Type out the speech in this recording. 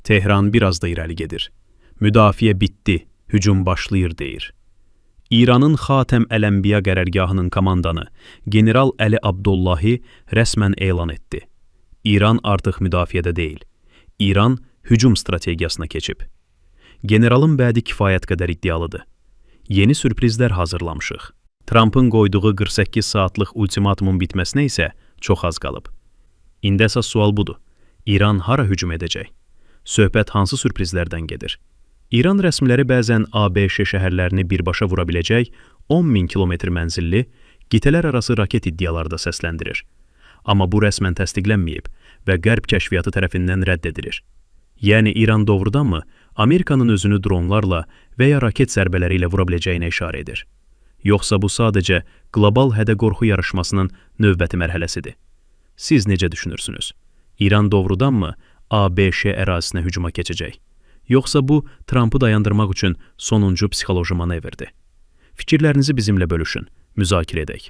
Tehran biraz da irəli gedir. Müdafiə bitdi, hücum başlayır deyir. İranın Xatəm Əl-Ənbiya qərargahının komandanı General Əli Abdullahi rəsmən elan etdi. İran artıq müdafiədə deyil. İran hücum strategiyasına keçib. Generalın bədi kifayət qədər iddialıdır. Yeni sürprizlər hazırlamışıq. Trumpın qoyduğu 48 saatlıq ultimatumun bitməsinə isə çox az qalıb. İndi əsas sual budur. İran hara hücum edəcək? Söhbət hansı sürprizlərdən gedir? İran rəsmiləri bəzən ABŞ şəhərlərini birbaşa vura biləcək 10.000 kilometr mənzilli, qitələr arası raket iddiaları da səsləndirir. Amma bu rəsmən təsdiqlənməyib və Qərb kəşfiyyatı tərəfindən rədd edilir. Yəni İran doğrudanmı Amerikanın özünü dronlarla və ya raket zərbələri ilə vura biləcəyinə işarə edir? Yoxsa bu sadəcə qlobal hədə-qorxu yarışmasının növbəti mərhələsidir? Siz necə düşünürsünüz? İran doğrudanmı ABŞ ərazisinə hücuma keçəcək? Yoxsa bu, Trumpı dayandırmaq üçün sonuncu psixoloji manevrdir? Fikirlərinizi bizimlə bölüşün, müzakirə edək.